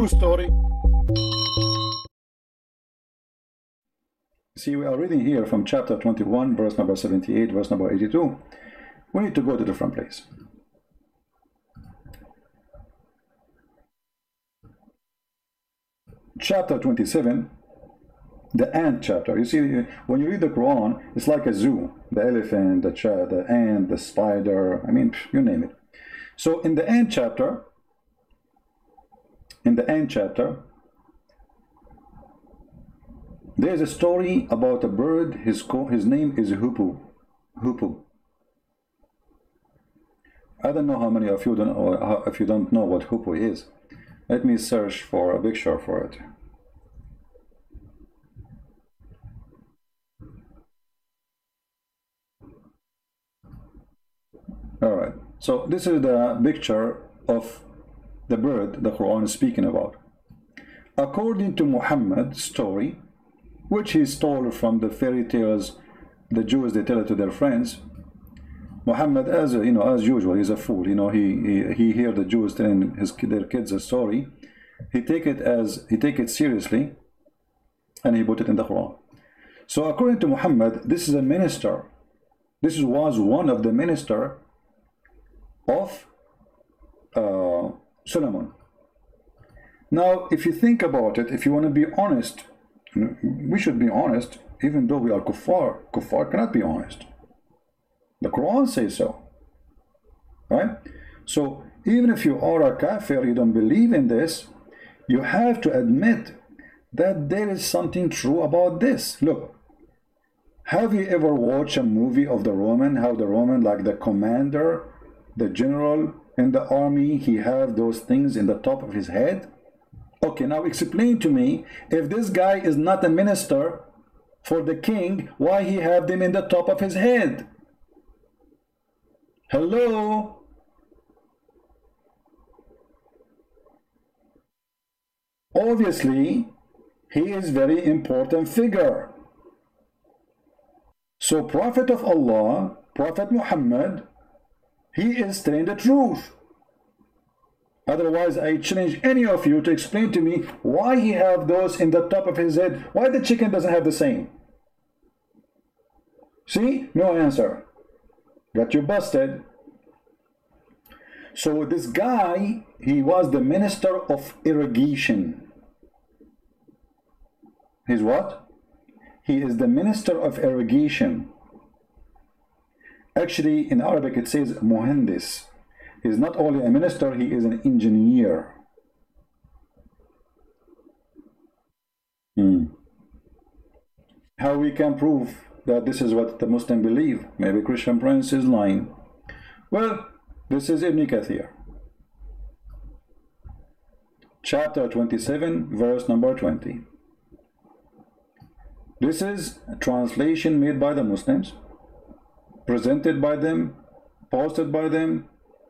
true story. See, we are reading here from chapter 21, verse number 78, verse number 82. We need to go to a different place. Chapter 27, the ant chapter. You see, when you read the Quran, it's like a zoo. The elephant, the ant, the spider, I mean, you name it. So in the ant chapter, there's a story about a bird. His name is Hudhud. I don't know how many of you don't, or if you don't know what Hudhud is. Let me search for a picture for it. All right. So this is the picture of the bird the Quran is speaking about. According to Muhammad's story, which he stole from the fairy tales the Jews they tell it to their friends. Muhammad, as usual, he's a fool. He hear the Jews telling their kids a story. He take it seriously, and he put it in the Quran. So according to Muhammad, this is a minister. This was one of the minister of Solomon. Now, if you think about it, if you want to be honest, we should be honest, even though we are kuffar. Kuffar cannot be honest. The Quran says so, right? So even if you are a kafir, you don't believe in this, you have to admit that there is something true about this. Look, have you ever watched a movie of the Roman, how the Roman, like the commander, the general in the army, he have those things in the top of his head? Okay, now explain to me, if this guy is not a minister for the king, why he have them in the top of his head? Hello? Obviously, he is very important figure. So Prophet of Allah, Prophet Muhammad, he is telling the truth. Otherwise, I challenge any of you to explain to me why he have those in the top of his head. Why the chicken doesn't have the same? See? No answer. Got you busted. So this guy, he was the minister of irrigation. He's what? He is the minister of irrigation. Actually, in Arabic it says muhandis. He's not only a minister, he is an engineer. How we can prove that this is what the Muslim believe? Maybe Christian Prince is lying. Well, this is Ibn Kathir. Chapter 27, verse number 20. This is a translation made by the Muslims, presented by them, posted by them,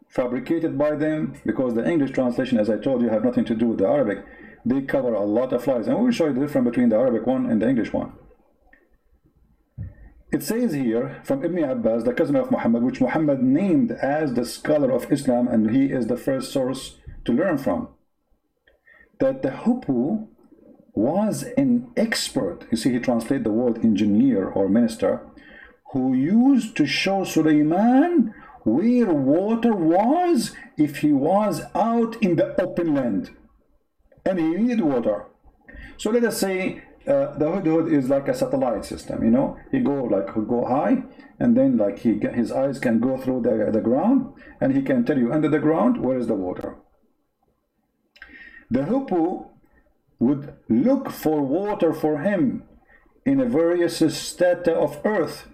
fabricated by them, because the English translation, as I told you, have nothing to do with the Arabic. They cover a lot of lies, and we will show you the difference between the Arabic one and the English one. It says here from Ibn Abbas, the cousin of Muhammad, which Muhammad named as the scholar of Islam, and he is the first source to learn from, that the Hudhud was an expert. You see, he translated the word engineer or minister, who used to show Sulaiman where water was if he was out in the open land and he needed water. So let us say the Hudhud is like a satellite system, he go high, and then his eyes can go through the ground, and he can tell you under the ground where is the water. The Hudhud would look for water for him in a various strata of earth.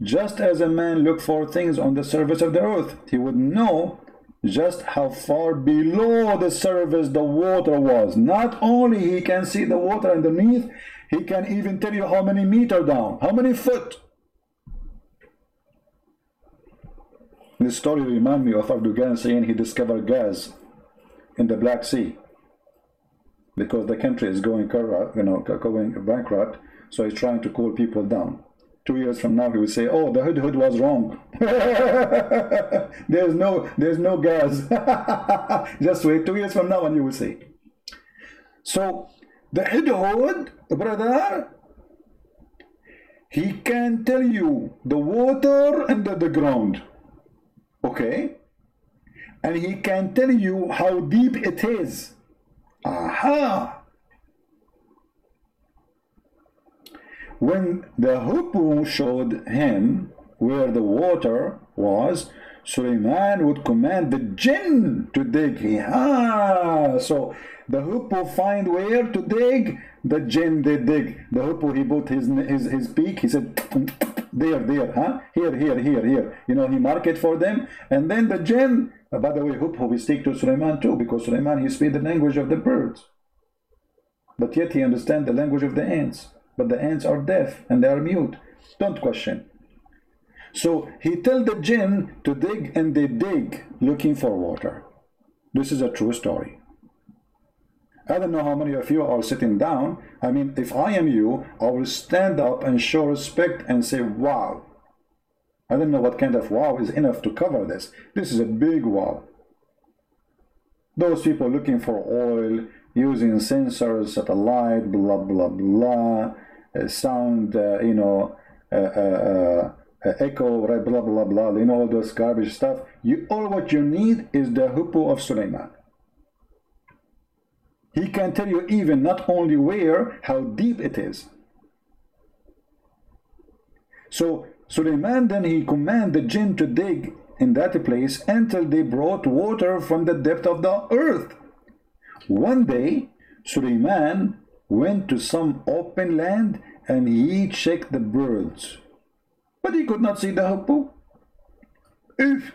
Just as a man look for things on the surface of the earth, he would know just how far below the surface the water was. Not only he can see the water underneath, he can even tell you how many meters down, how many foot. This story reminds me of Abdul saying he discovered gas in the Black Sea because the country is going corrupt, going bankrupt, so he's trying to cool people down. 2 years from now, he will say, "Oh, the Hudhud was wrong. there's no gas." Just wait 2 years from now, and you will see. So the Hudhud, brother, he can tell you the water under the ground, okay? And he can tell you how deep it is. Aha! When the Hoopoe showed him where the water was, Suleiman would command the jinn to dig. So the Hoopoe find where to dig, the jinn they dig. The Hoopoe, he put his beak, he said, there, huh? Here. You know, he mark it for them. And then the jinn, by the way, Hoopoe, we speak to Suleiman too, because Suleiman, he speaks the language of the birds. But yet he understands the language of the ants. But the ants are deaf and they are mute. Don't question. So he tell the jinn to dig, and they dig looking for water. This is a true story. I don't know how many of you are sitting down. I mean, if I am you, I will stand up and show respect and say, wow. I don't know what kind of wow is enough to cover this. This is a big wow. Those people looking for oil, using sensors, satellite, blah, blah, blah, sound, echo, right, blah, blah, blah, you know, all those garbage stuff. All what you need is the Hoopoe of Suleiman. He can tell you even not only where, how deep it is. So Suleiman, then he commanded the jinn to dig in that place until they brought water from the depth of the earth. One day, Suleiman went to some open land and he checked the birds. But he could not see the Hoopoe. If.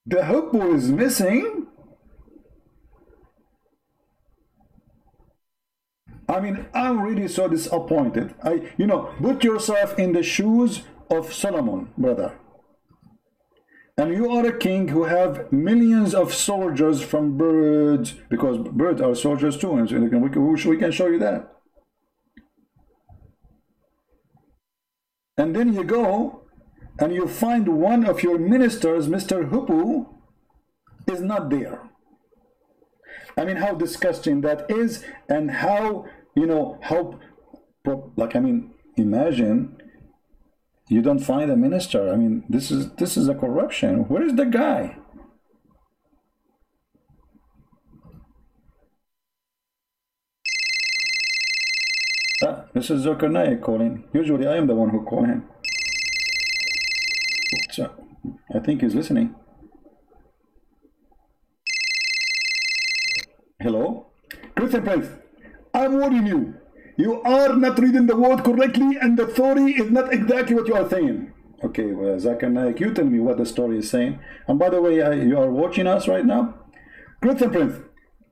The Hoopoe is missing. I mean, I'm really so disappointed. Put yourself in the shoes of Solomon, brother. And you are a king who have millions of soldiers from birds, because birds are soldiers too, and we can show you that. And then you go and you find one of your ministers, Mr. Hoopoe, is not there. I mean, how disgusting that is, and how, imagine you don't find a minister. I mean, this is a corruption. Where is the guy? This is Zakir Naik calling. Usually I am the one who call him. So, I think he's listening. Hello? Christian Prince, I'm warning you. You are not reading the word correctly, and the story is not exactly what you are saying. Okay, well, Zakir Naik, you tell me what the story is saying. And by the way, you are watching us right now? Christian Prince,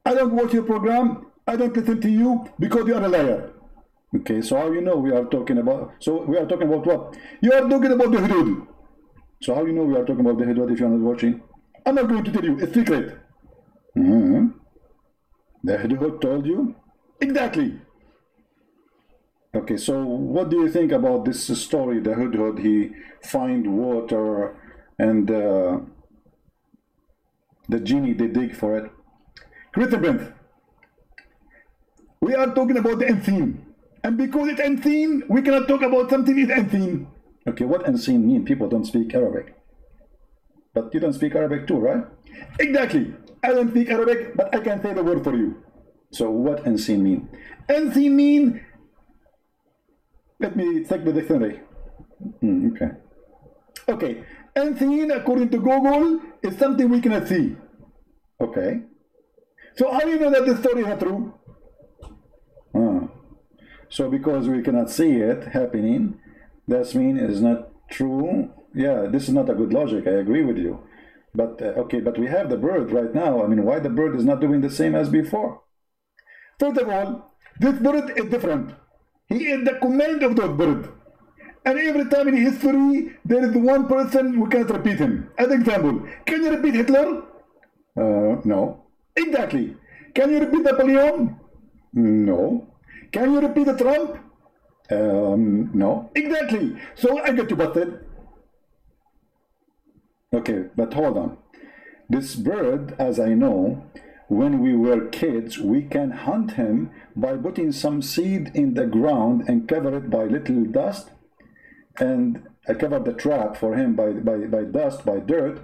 I don't watch your program. I don't listen to you because you are a liar. Okay, so how you know we are talking about? So we are talking about what? You are talking about the Hudhud. So how you know we are talking about the Hudhud if you are not watching? I'm not going to tell you. It's secret. The Hudhud told you? Exactly. Okay, so what do you think about this story? The Hudhud, he find water, and the genie, they dig for it. Christian, we are talking about the unseen. And because it's unseen, we cannot talk about something is unseen. Okay, what unseen mean? People don't speak Arabic. But you don't speak Arabic too, right? Exactly. I don't speak Arabic, but I can say the word for you. So what unseen mean? Unseen mean, let me check the dictionary. Okay. Unseen, according to Google, is something we cannot see. Okay. So how do you know that the story is not true? So because we cannot see it happening, that means it's not true. Yeah, this is not a good logic. I agree with you. But okay, but we have the bird right now. I mean, why the bird is not doing the same as before? First of all, this bird is different. He is the command of the bird. And every time in history, there is one person who cannot repeat him. As example, can you repeat Hitler? No. Exactly. Can you repeat Napoleon? No. Can you repeat the Trump? No. Exactly. So I get you busted. Okay, but hold on. This bird, as I know, when we were kids, we can hunt him by putting some seed in the ground and cover it by little dust, and I cover the trap for him by dust, by dirt,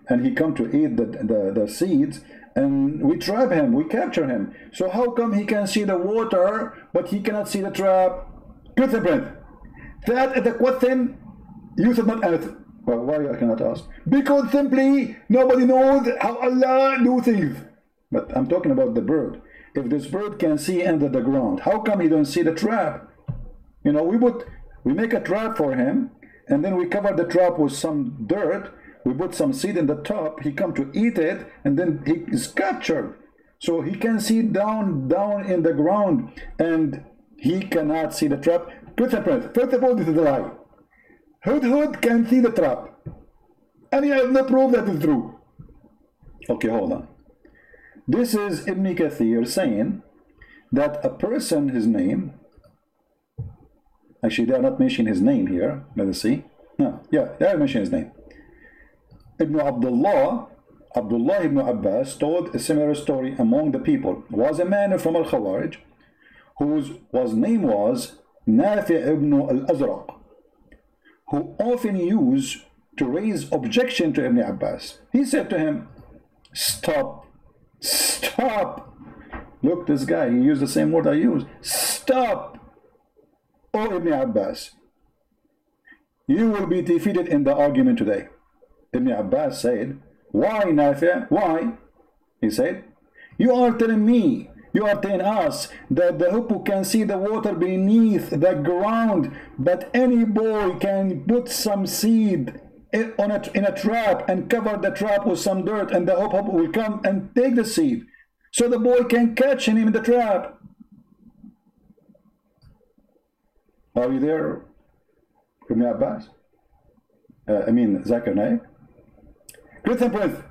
and he come to eat the seeds, and we trap him, we capture him. So how come he can see the water, but he cannot see the trap? Good friend. That is the question you should not answer. Well, why I cannot ask? Because simply nobody knows how Allah do things. But I'm talking about the bird. If this bird can see under the ground, how come he don't see the trap? You know, we make a trap for him, and then we cover the trap with some dirt. We put some seed in the top. He come to eat it, and then he is captured. So he can see down in the ground, and he cannot see the trap. First of all, this is a lie. Hudhud can see the trap, and he has no proof that is true. Okay, hold on. This is Ibn Kathir saying that a person, his name, actually they are not mentioning his name here. Let us see. No, yeah, they are mentioning his name. Ibn Abdullah ibn Abbas told a similar story among the people. Was a man from Al-Khawarij whose name was Nafi' ibn al-Azraq, who often used to raise objection to Ibn Abbas. He said to him, stop. Look, this guy, he used the same word I used. Stop, O Ibn Abbas. You will be defeated in the argument today. Ibn Abbas said, why, Nafi'? Why? He said, you are telling me, you are telling us that the hippo can see the water beneath the ground, but any boy can put some seed in a trap and cover the trap with some dirt, and the hippo will come and take the seed, so the boy can catch him in the trap. Are you there, Ibn Abbas? Zakir Naik? Listen, friends.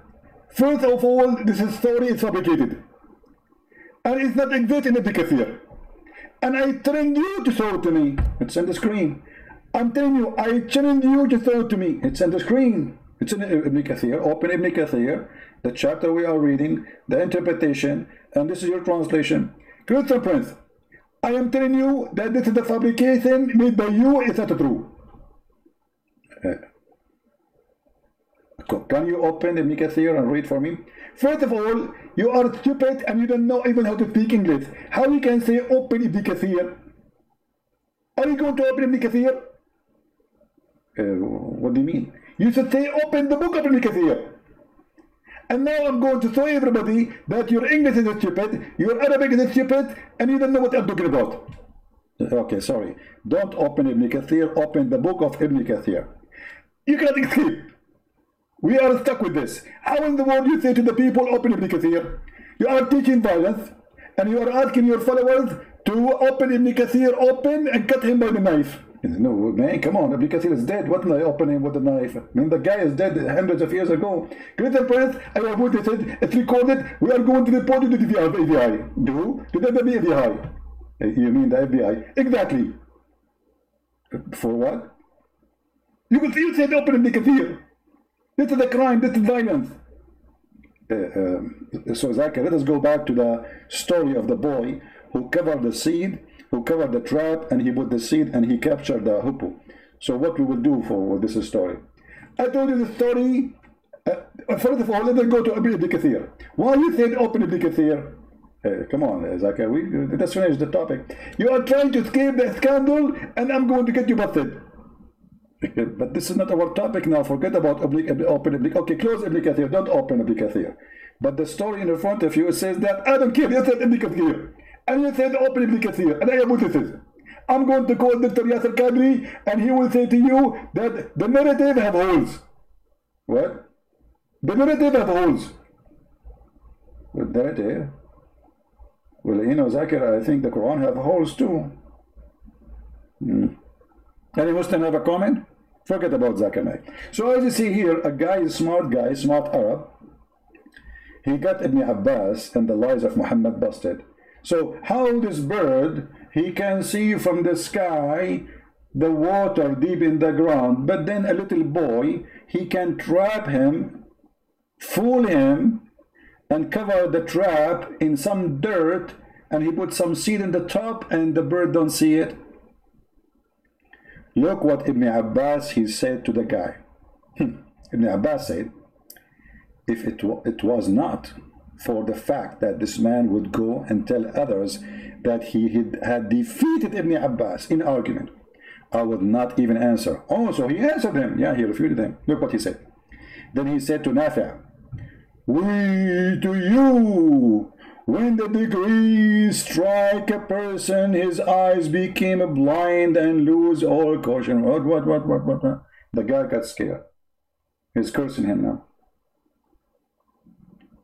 First of all, this story is fabricated, and it's not exist in Ibn Kathir. And I challenge you to show it to me. It's on the screen. I'm telling you, I challenge you to show it to me. It's on the screen. It's in Ibn Kathir. Open Ibn Kathir, the chapter we are reading, the interpretation, and this is your translation. Christian Prince, I am telling you that this is the fabrication made by you. It's not true. Can you open Ibn Kathir and read for me? First of all, you are stupid and you don't know even how to speak English. How you can say open Ibn Kathir? Are you going to open Ibn Kathir? What do you mean? You should say open the book of Ibn Kathir. And now I'm going to show everybody that your English is stupid, your Arabic is stupid, and you don't know what I'm talking about. Okay, sorry. Don't open Ibn Kathir, open the book of Ibn Kathir. You cannot escape. We are stuck with this. How in the world you say to the people, open Ibn Kathir? You are teaching violence, and you are asking your followers to open Ibn Kathir, open and cut him by the knife. No, man, come on, Ibn Kathir is dead. What am I opening with the knife? I mean, the guy is dead hundreds of years ago. Christian Prince, I have witnessed it. It's recorded. We are going to report you to the FBI. To the FBI. You mean the FBI? Exactly. For what? You said open Ibn Kathir. This is a crime, this is violence. So Zakir, let us go back to the story of the boy who covered the seed, who covered the trap, and he put the seed and he captured the hippo. So what we will do for this story? I told you the story. First of all, let us go to Ibn Kathir. Why you said open Ibn Kathir? Come on, Zakir, let's finish the topic. You are trying to escape the scandal, and I'm going to get you busted. But this is not our topic now. Forget about open Ibn. Okay, close Ibn Kathir. Don't open Ibn Kathir. But the story in front of you says that I don't care. You said Ibn Kathir, and you said open Ibn Kathir, and I have witnesses. I'm going to call Dr. Yasser Qadhi, and he will say to you that the narrative have holes. What? The narrative have holes. What narrative? Well, you know, Zakir, I think the Quran have holes too. Any Muslim have a comment? Forget about Zakir Naik. So as you see here, a guy, smart Arab, he got Ibn Abbas and the lies of Muhammad busted. So how this bird, he can see from the sky the water deep in the ground, but then a little boy, he can trap him, fool him, and cover the trap in some dirt, and he puts some seed in the top and the bird don't see it. Look what Ibn Abbas, he said to the guy. Ibn Abbas said, if it was not for the fact that this man would go and tell others that he had defeated Ibn Abbas in argument, I would not even answer. Oh, so he answered him. Yeah, he refuted him. Look what he said. Then he said to Nafi', we to you, when the degree strike a person, his eyes became blind and lose all caution. What? The guy got scared. He's cursing him now.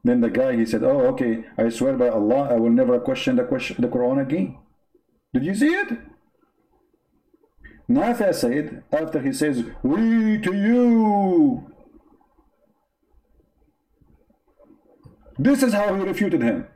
Then the guy, he said, oh, okay, I swear by Allah, I will never question the Quran again. Did you see it? Nafi' said, after he says, we to you, this is how he refuted him.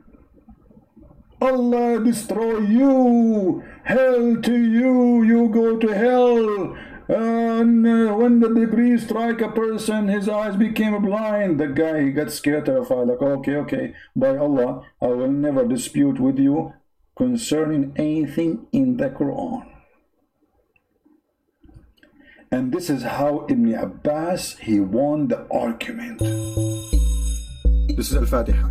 Allah destroy you, hell to you, you go to hell. And when the degree strike a person, his eyes became blind. The guy, he got scared, terrified, like, okay, by Allah, I will never dispute with you concerning anything in the Quran. And this is how Ibn Abbas, he won the argument. This is Al-Fatiha.